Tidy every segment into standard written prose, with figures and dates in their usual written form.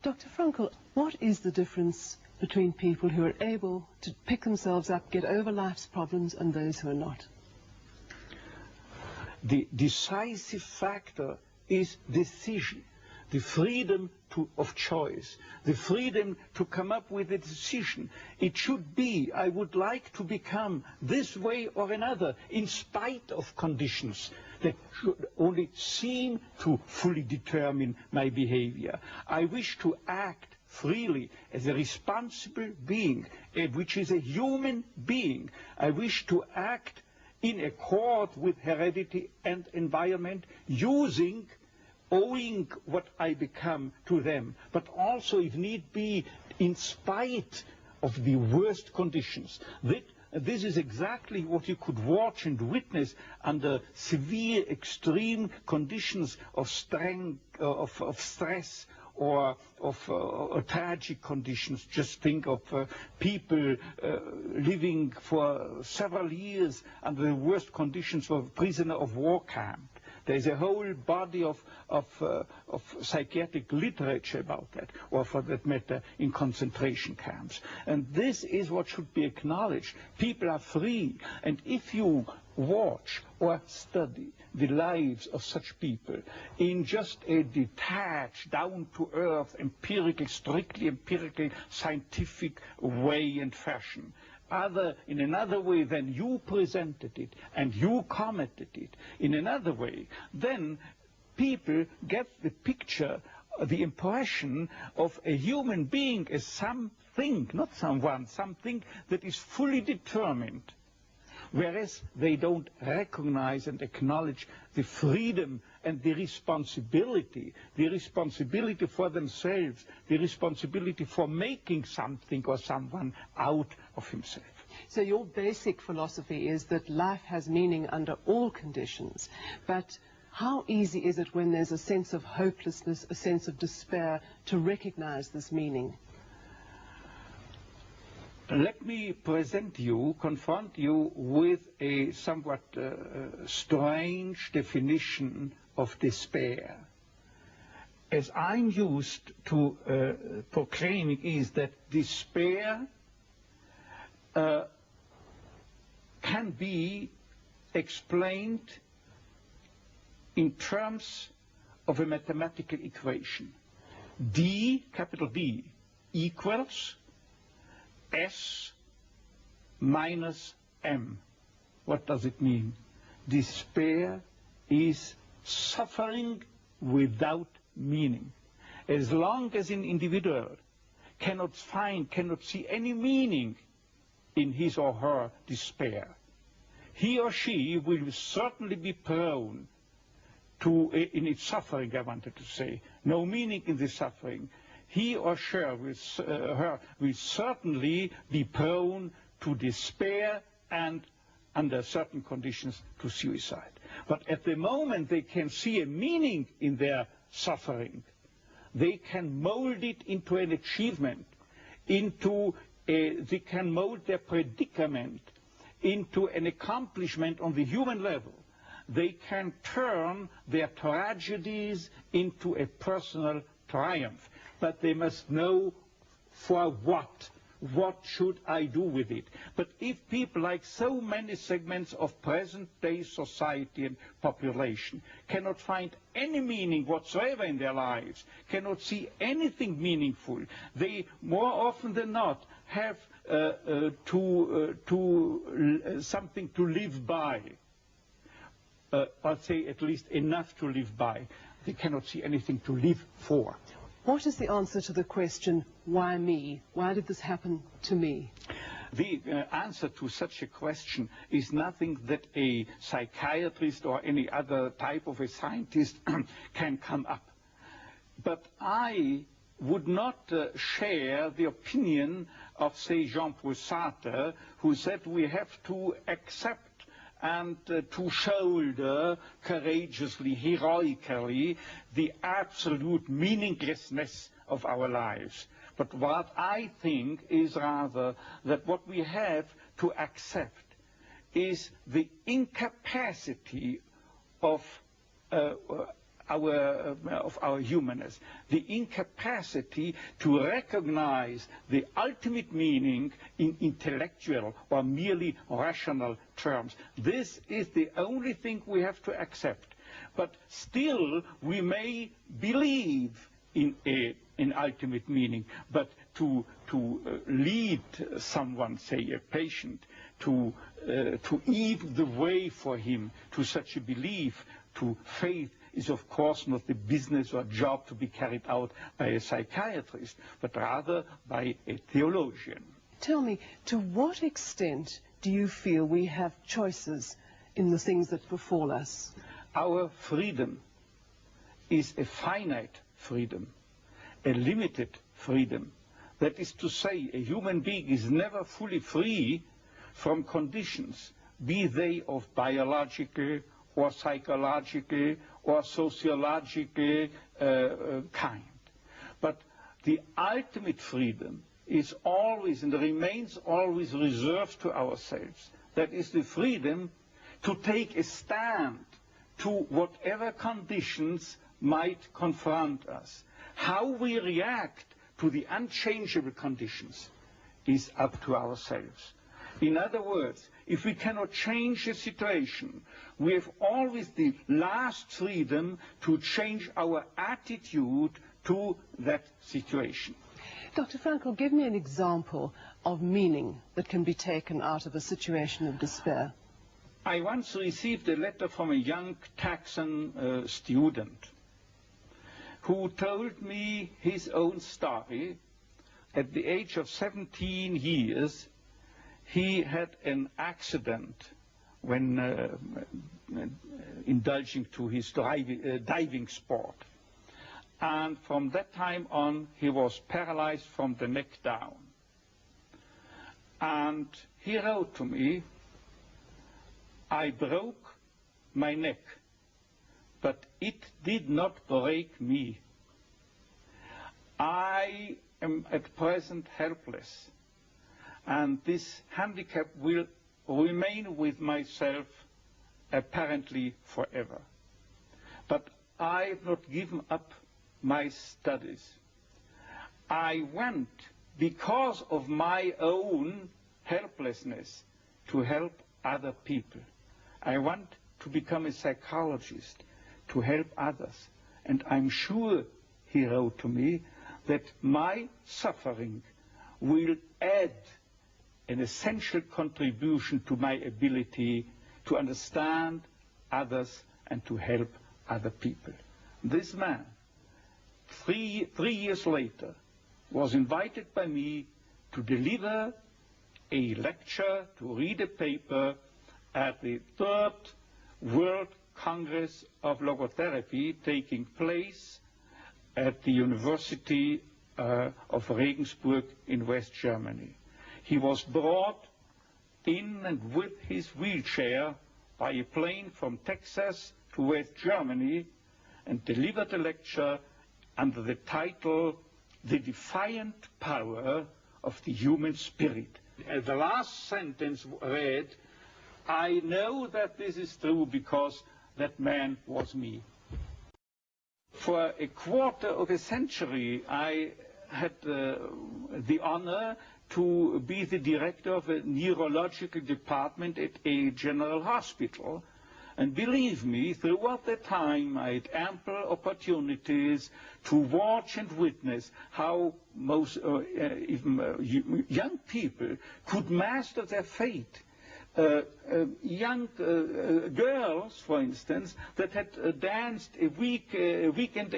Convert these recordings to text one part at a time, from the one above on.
Dr. Frankl, what is the difference between people who are able to pick themselves up, get over life's problems, and those who are not? The decisive factor is decision, the freedom of choice, the freedom to come up with a decision. It should be, I would like to become this way or another, in spite of conditions that should only seem to fully determine my behavior. I wish to act freely as a responsible being, which is a human being. I wish to act in accord with heredity and environment, owing what I become to them, but also, if need be, in spite of the worst conditions. This is exactly what you could watch and witness under severe, extreme conditions of stress or of tragic conditions. Just think of people living for several years under the worst conditions of a prisoner of war camp. There's a whole body of psychiatric literature about that, or for that matter, in concentration camps. And this is what should be acknowledged. People are free, and if you watch or study the lives of such people in just a detached, down-to-earth, empirical, strictly empirical, scientific way and fashion, in another way than you presented it and you commented it, in another way, then people get the picture, the impression of a human being as something, not someone, something that is fully determined. Whereas they don't recognize and acknowledge the freedom and the responsibility for themselves, the responsibility for making something or someone out of himself. So your basic philosophy is that life has meaning under all conditions, but how easy is it when there's a sense of hopelessness, a sense of despair, to recognize this meaning? Let me confront you with a somewhat strange definition of despair. As I'm used to proclaiming is that despair can be explained in terms of a mathematical equation. D, capital D, equals S minus M. What does it mean? Despair is suffering without meaning. As long as an individual cannot see any meaning in his or her despair, he or she will certainly be prone to, in its suffering, I wanted to say, no meaning in the suffering, he or she will certainly be prone to despair and, under certain conditions, to suicide. But at the moment they can see a meaning in their suffering, they can mold it into an achievement, they can mold their predicament into an accomplishment on the human level. They can turn their tragedies into a personal triumph. But they must know for what. What should I do with it? But if people, like so many segments of present-day society and population, cannot find any meaning whatsoever in their lives, cannot see anything meaningful, they more often than not have something to live by. I'll say at least enough to live by. They cannot see anything to live for. What is the answer to the question, why me? Why did this happen to me? The answer to such a question is nothing that a psychiatrist or any other type of a scientist can come up. But I would not share the opinion of, say, Jean-Paul Sartre, who said we have to accept and to shoulder courageously, heroically, the absolute meaninglessness of our lives. But what I think is rather that what we have to accept is the incapacity of our humanness, the incapacity to recognize the ultimate meaning in intellectual or merely rational terms. This is the only thing we have to accept. But still, we may believe in an ultimate meaning, but to lead someone, say a patient, to even the way for him to such a belief, to faith, is of course not the business or job to be carried out by a psychiatrist, but rather by a theologian. Tell me, to what extent do you feel we have choices in the things that befall us? Our freedom is a finite freedom, a limited freedom. That is to say, a human being is never fully free from conditions, be they of biological or psychological or sociological kind. But the ultimate freedom is always and remains always reserved to ourselves. That is the freedom to take a stand to whatever conditions might confront us. How we react to the unchangeable conditions is up to ourselves. In other words, if we cannot change a situation, we have always the last freedom to change our attitude to that situation. Dr. Frankl, give me an example of meaning that can be taken out of a situation of despair. I once received a letter from a young Texan student who told me his own story. At the age of 17 years, he had an accident when indulging to his diving sport. And from that time on, he was paralyzed from the neck down. And he wrote to me, "I broke my neck, but it did not break me. I am at present helpless, and this handicap will remain with myself apparently forever. But I have not given up my studies. I want, because of my own helplessness, to help other people. I want to become a psychologist, to help others. And I'm sure," he wrote to me, "that my suffering will add an essential contribution to my ability to understand others and to help other people." This man, three years later, was invited by me to deliver a lecture, to read a paper at the 3rd World Congress of Logotherapy taking place at the University of Regensburg in West Germany. He was brought in and with his wheelchair by a plane from Texas to West Germany and delivered a lecture under the title, "The Defiant Power of the Human Spirit." The last sentence read, "I know that this is true because that man was me." For a quarter of a century, I had the honor to be the director of a neurological department at a general hospital. And believe me, throughout that time, I had ample opportunities to watch and witness how even young people could master their fate. Young girls, for instance, that had danced a weekend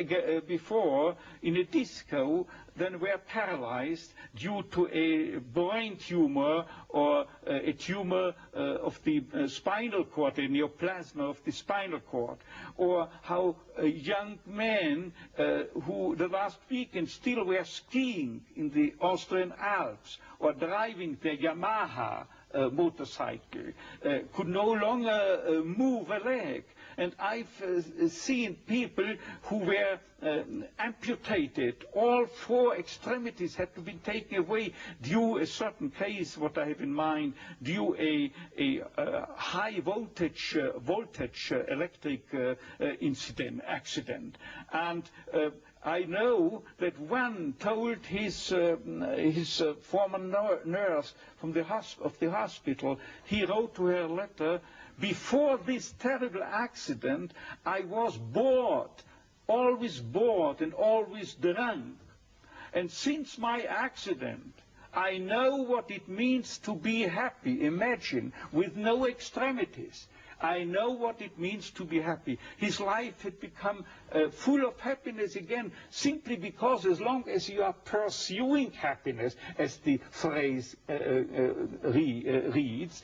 before in a disco, then were paralyzed due to a brain tumor or a tumor of the spinal cord, a neoplasm of the spinal cord. Or how young men who the last weekend still were skiing in the Austrian Alps or driving their Yamaha motorcycle, could no longer move a leg. And I've seen people who were amputated. All 4 extremities had to be taken away due a certain case, what I have in mind, due a high voltage electric accident. And I know that one told his former nurse of the hospital, he wrote to her a letter, before this terrible accident, I was bored, always bored and always drunk. And since my accident, I know what it means to be happy. Imagine, with no extremities. I know what it means to be happy. His life had become full of happiness again, simply because as long as you are pursuing happiness, as the phrase reads,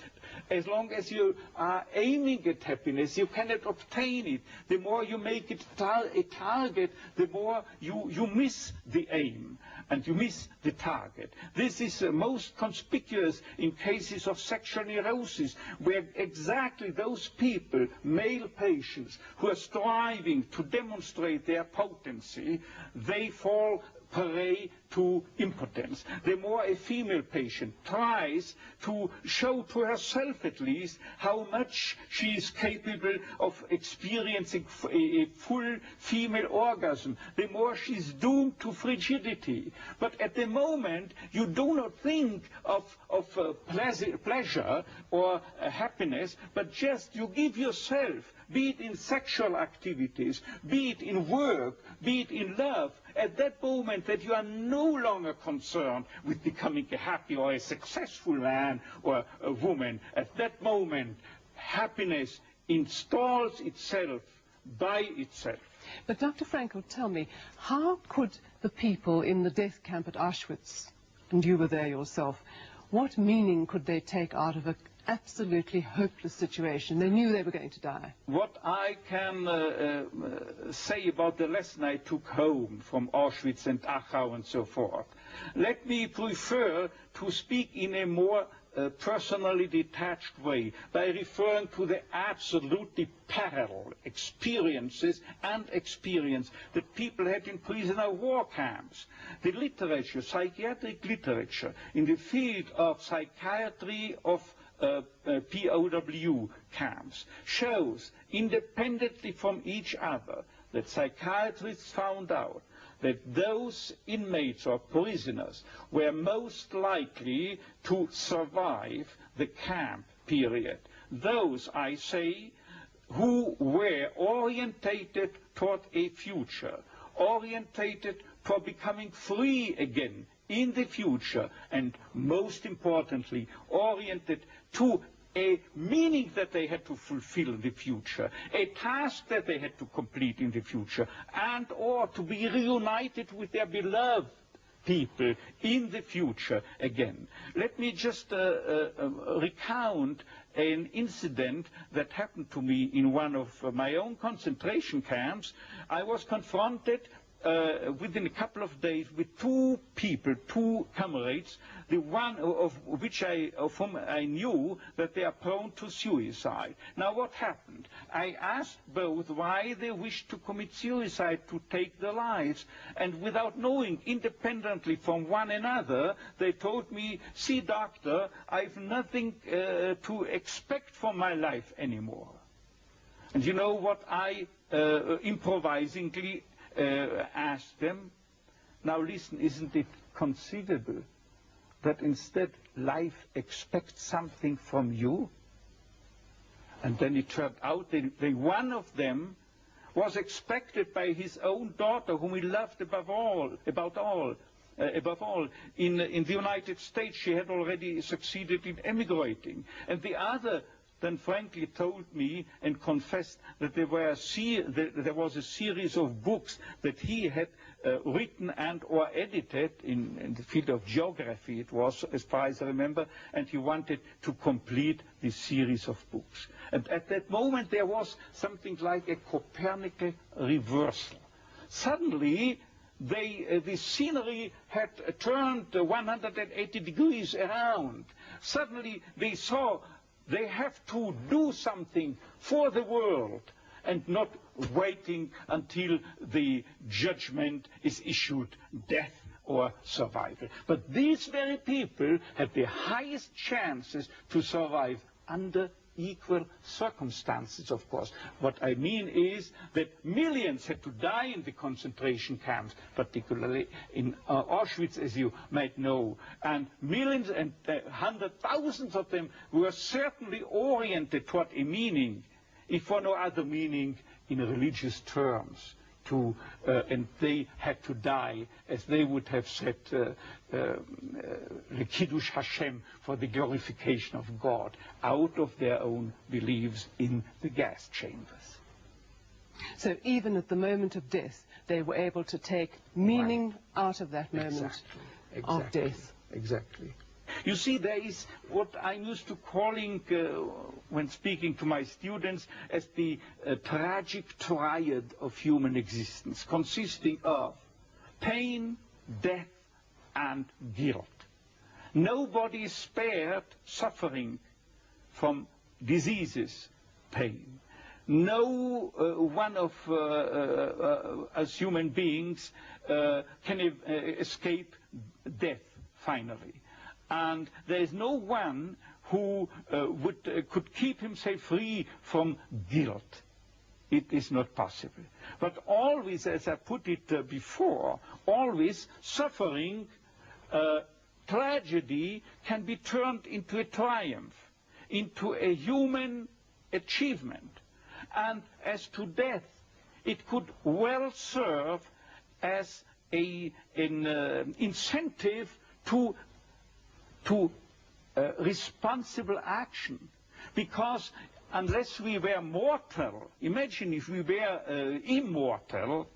as long as you are aiming at happiness, you cannot obtain it. The more you make it a target, the more you miss the aim and you miss the target. This is most conspicuous in cases of sexual neurosis, where exactly those people, male patients, who are striving to demonstrate their potency, they fall prey to impotence. The more a female patient tries to show to herself at least how much she is capable of experiencing a full female orgasm, the more she's doomed to frigidity. But at the moment, you do not think of pleasure or happiness, but just you give yourself, be it in sexual activities, be it in work, be it in love, at that moment that you are no longer concerned with becoming a happy or a successful man or a woman. At that moment, happiness installs itself by itself. But Dr. Frankl, tell me, how could the people in the death camp at Auschwitz, and you were there yourself, what meaning could they take out of an absolutely hopeless situation? They knew they were going to die. What I can say about the lesson I took home from Auschwitz and Dachau and so forth, let me prefer to speak in a more personally detached way by referring to the absolutely parallel experiences that people had in prisoner war camps. The literature, psychiatric literature in the field of psychiatry of POW camps shows, independently from each other, that psychiatrists found out that those inmates or prisoners were most likely to survive the camp period. Those, I say, who were orientated toward a future, orientated for becoming free again in the future, and most importantly, oriented to a meaning that they had to fulfill in the future, a task that they had to complete in the future, and or to be reunited with their beloved people in the future again. Let me just recount an incident that happened to me in one of my own concentration camps. I was confronted within a couple of days with 2 people, 2 comrades, the one of whom I knew that they are prone to suicide. Now what happened? I asked both why they wished to commit suicide, to take their lives, and without knowing, independently from one another, they told me, see doctor, I've nothing to expect from my life anymore. And you know what I improvisingly asked them? Now listen, isn't it conceivable that instead life expects something from you? And then it turned out that one of them was expected by his own daughter, whom he loved above all. In the United States, she had already succeeded in emigrating. And the other then frankly told me and confessed that there was a series of books that he had written and or edited in the field of geography, it was, as far as I remember, and he wanted to complete this series of books. And at that moment there was something like a Copernican reversal. Suddenly the scenery had turned 180 degrees around. Suddenly they saw they have to do something for the world and not waiting until the judgment is issued, death or survival. But these very people had the highest chances to survive under equal circumstances, of course. What I mean is that millions had to die in the concentration camps, particularly in Auschwitz, as you might know, and millions and hundred thousands of them were certainly oriented toward a meaning, if for no other meaning, in religious terms. And they had to die, as they would have said, the Kiddush Hashem, for the glorification of God, out of their own beliefs in the gas chambers. So even at the moment of death, they were able to take meaning out of that moment of death. Exactly. You see, there is what I'm used to calling, when speaking to my students, as the tragic triad of human existence, consisting of pain, death, and guilt. Nobody is spared suffering from diseases, pain. No one of us human beings can escape death, finally. And there is no one who could keep himself free from guilt. It is not possible. But always, as I put it before, always suffering, tragedy can be turned into a triumph, into a human achievement. And as to death, it could well serve as an incentive to responsible action, because unless we were mortal, imagine if we were immortal,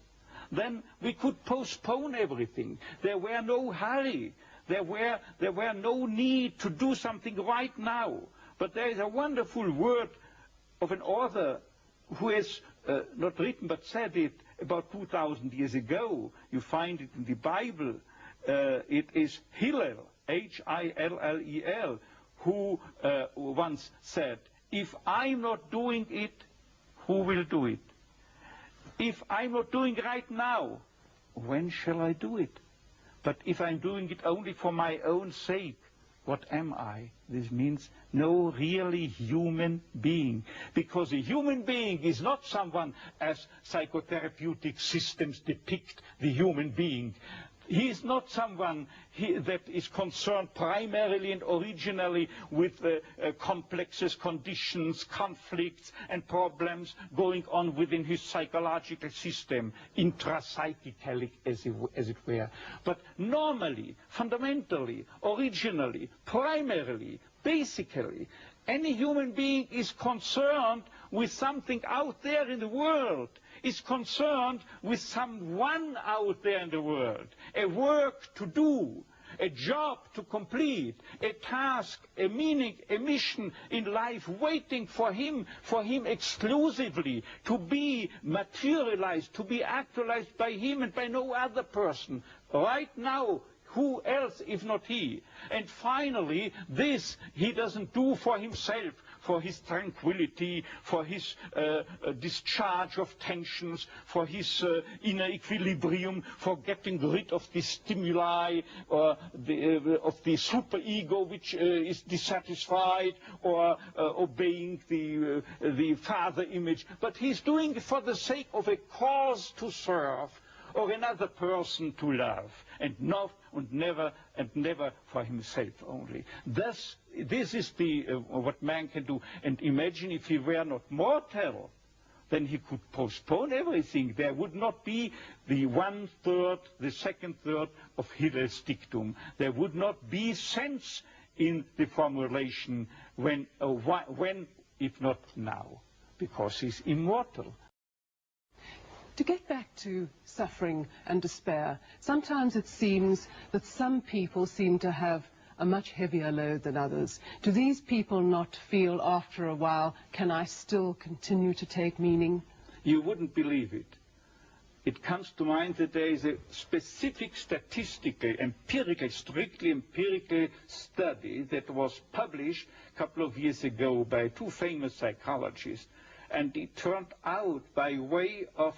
then we could postpone everything. There were no hurry. There were no need to do something right now. But there is a wonderful word of an author who has not written but said it about 2,000 years ago. You find it in the Bible. It is Hillel, H-I-L-L-E-L, who once said, if I'm not doing it, who will do it? If I'm not doing it right now, when shall I do it? But if I'm doing it only for my own sake, what am I? This means no really human being. Because a human being is not someone, as psychotherapeutic systems depict the human being. He is not someone that is concerned primarily and originally with complexes, conditions, conflicts, and problems going on within his psychological system, intrapsychically, as it were. But normally, fundamentally, originally, primarily, basically, any human being is concerned with something out there in the world, is concerned with someone out there in the world, a work to do, a job to complete, a task, a meaning, a mission in life waiting for him exclusively to be materialized, to be actualized by him and by no other person. Right now, who else if not he? And finally, this he doesn't do for himself, for his tranquility, for his discharge of tensions, for his inner equilibrium, for getting rid of the stimuli of the superego which is dissatisfied, or obeying the father image. But he's doing it for the sake of a cause to serve, or another person to love, and never for himself only. Thus, this is what man can do. And imagine if he were not mortal, then he could postpone everything. There would not be the 1/3, the 2/3 of Hillel's dictum. There would not be sense in the formulation when, if not now, because he's immortal. To get back to suffering and despair, sometimes it seems that some people seem to have a much heavier load than others. Do these people not feel after a while, can I still continue to take meaning? You wouldn't believe it. it comes to mind that there is a specific statistical, empirical, strictly empirical study that was published a couple of years ago by two famous psychologists. And it turned out, by way of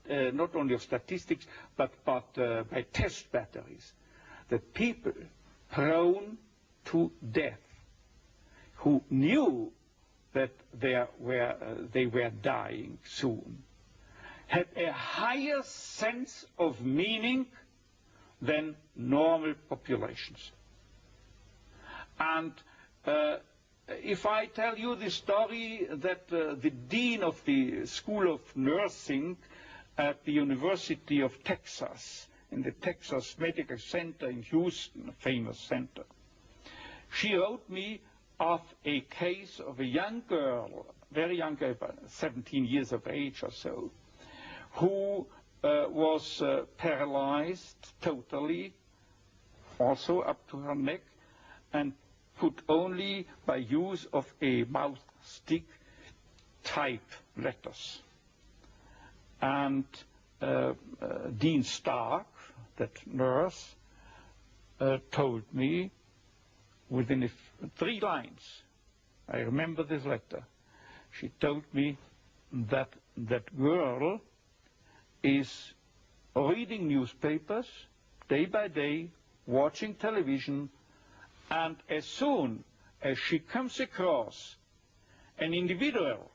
not only of statistics, but by test batteries, that people prone to death, who knew that they were dying soon, had a higher sense of meaning than normal populations. And if I tell you the story that the dean of the School of Nursing at the University of Texas, in the Texas Medical Center in Houston, a famous center, she wrote me of a case of a young girl, very young girl, about 17 years of age or so, who was paralyzed totally, also up to her neck, and could only by use of a mouth stick type letters. And Dean Stark, that nurse, told me within 3 lines, I remember this letter, she told me that that girl is reading newspapers day by day, watching television, and as soon as she comes across an individual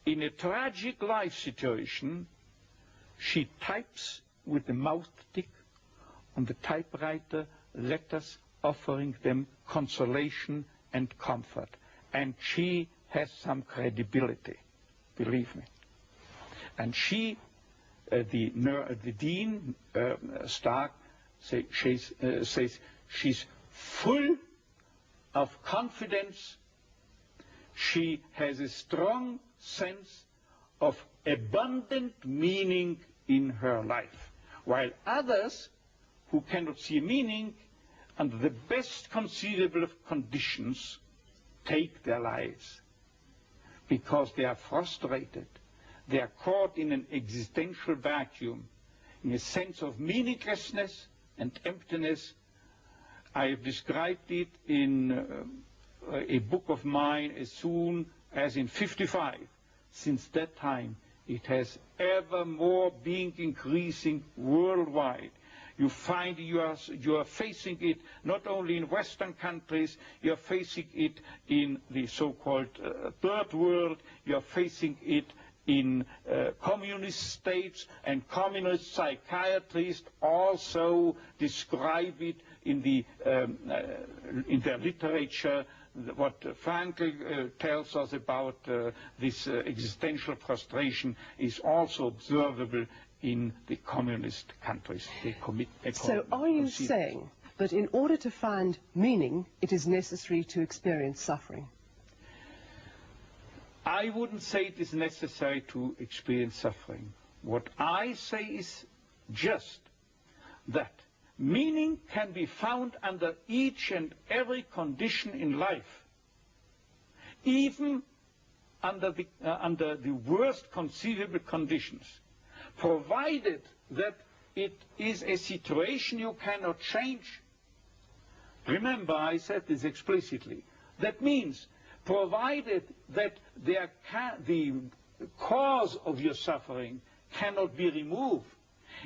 in a tragic life situation, she types with the mouth stick on the typewriter letters offering them consolation and comfort. And she has some credibility, believe me. And she, the Dean Stark, says she's full of confidence. She has a strong sense of abundant meaning in her life, while others who cannot see meaning under the best conceivable of conditions take their lives because they are frustrated. They are caught in an existential vacuum, in a sense of meaninglessness and emptiness. I have described it in a book of mine as soon as in 55. Since that time, it has ever more been increasing worldwide. You find you are facing it not only in Western countries, you are facing it in the so-called third world, you are facing it in communist states, and communist psychiatrists also describe it in their literature. What Frankl tells us about this existential frustration is also observable in the communist countries. So are you saying that in order to find meaning, it is necessary to experience suffering? I wouldn't say it is necessary to experience suffering. What I say is just that meaning can be found under each and every condition in life, even under the worst conceivable conditions, provided that it is a situation you cannot change. Remember, I said this explicitly. That means provided that the cause of your suffering cannot be removed.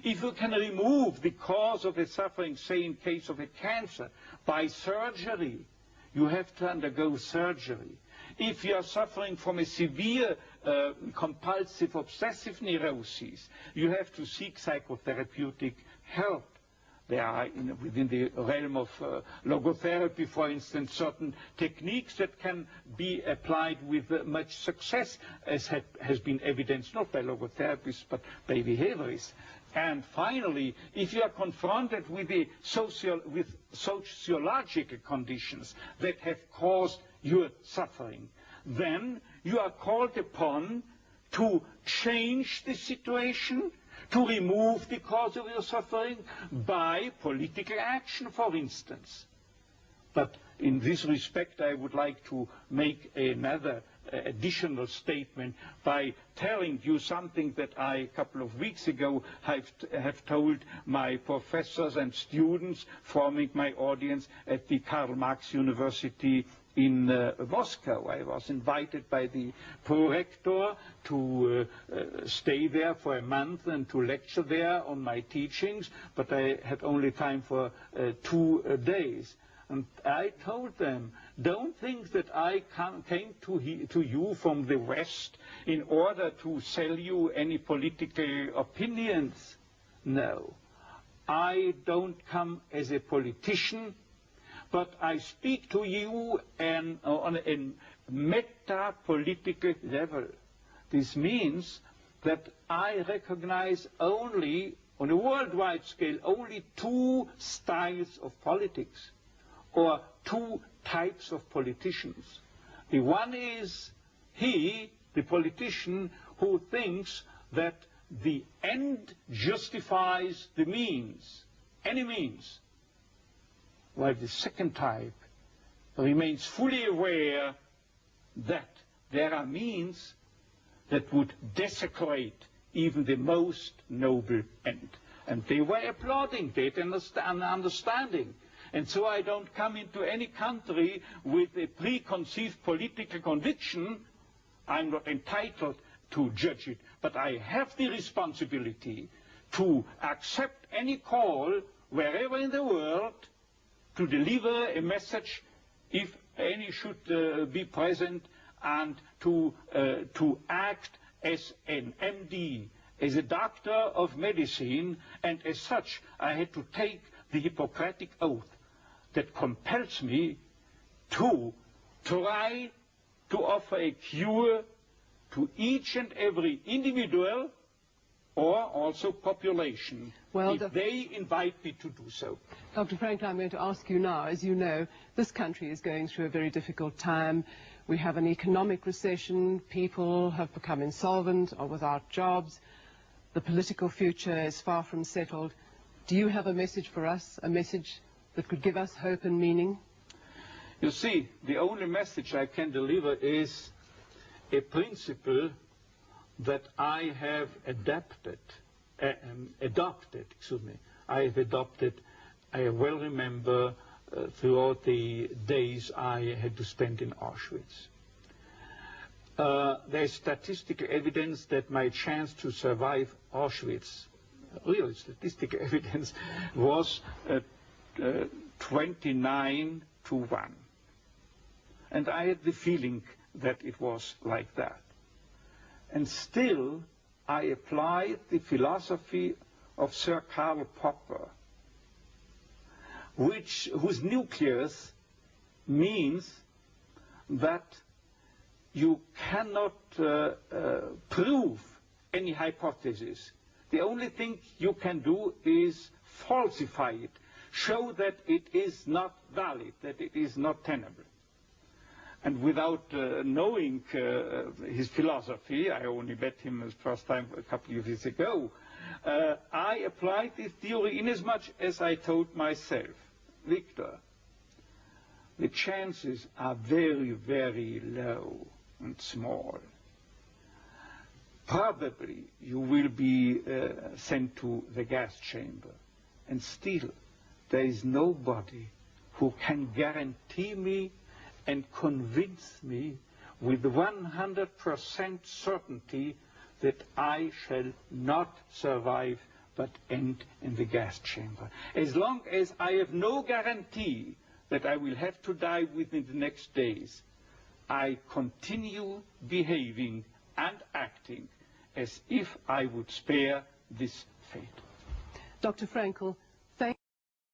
If you can remove the cause of a suffering, say in case of a cancer, by surgery, you have to undergo surgery. If you are suffering from a severe compulsive obsessive neurosis, you have to seek psychotherapeutic help. There are, within the realm of logotherapy, for instance, certain techniques that can be applied with much success, as has been evidenced not by logotherapists but by behaviorists. And finally, if you are confronted with sociological conditions that have caused your suffering, then you are called upon to change the situation, to remove the cause of your suffering by political action, for instance. But in this respect, I would like to make another additional statement by telling you something that I, a couple of weeks ago, have told my professors and students forming my audience at the Karl Marx University in Moscow. I was invited by the prorector to stay there for a month and to lecture there on my teachings, but I had only time for 2 days. And I told them, don't think that I came to you from the West in order to sell you any political opinions. No, I don't come as a politician, but I speak to you on a meta-political level. This means that I recognize only, on a worldwide scale, only 2 styles of politics, or 2 types of politicians. The one is he, the politician, who thinks that the end justifies the means, any means, while the second type remains fully aware that there are means that would desecrate even the most noble end. And they were applauding that and understanding. And so I don't come into any country with a preconceived political conviction. I'm not entitled to judge it, but I have the responsibility to accept any call wherever in the world to deliver a message, if any should be present, and to act as an MD, as a doctor of medicine, and as such I had to take the Hippocratic oath that compels me to try to offer a cure to each and every individual or also population, if they invite me to do so. Dr. Frankl, I'm going to ask you now, as you know, this country is going through a very difficult time. We have an economic recession, people have become insolvent or without jobs, the political future is far from settled. Do you have a message for us, a message that could give us hope and meaning? You see, the only message I can deliver is a principle that I have adopted. I have adopted, I well remember, throughout the days I had to spend in Auschwitz. There is statistical evidence that my chance to survive Auschwitz, real statistical evidence, was 29 to 1. And I had the feeling that it was like that. And still, I applied the philosophy of Sir Karl Popper, whose nucleus means that you cannot prove any hypothesis. The only thing you can do is falsify it, show that it is not valid, that it is not tenable. And without knowing his philosophy, I only met him the first time a couple of years ago, I applied this theory inasmuch as I told myself, Victor, the chances are very, very low and small. Probably you will be sent to the gas chamber, and still there is nobody who can guarantee me and convince me with 100% certainty that I shall not survive but end in the gas chamber. As long as I have no guarantee that I will have to die within the next days, I continue behaving and acting as if I would spare this fate. Dr. Frankl,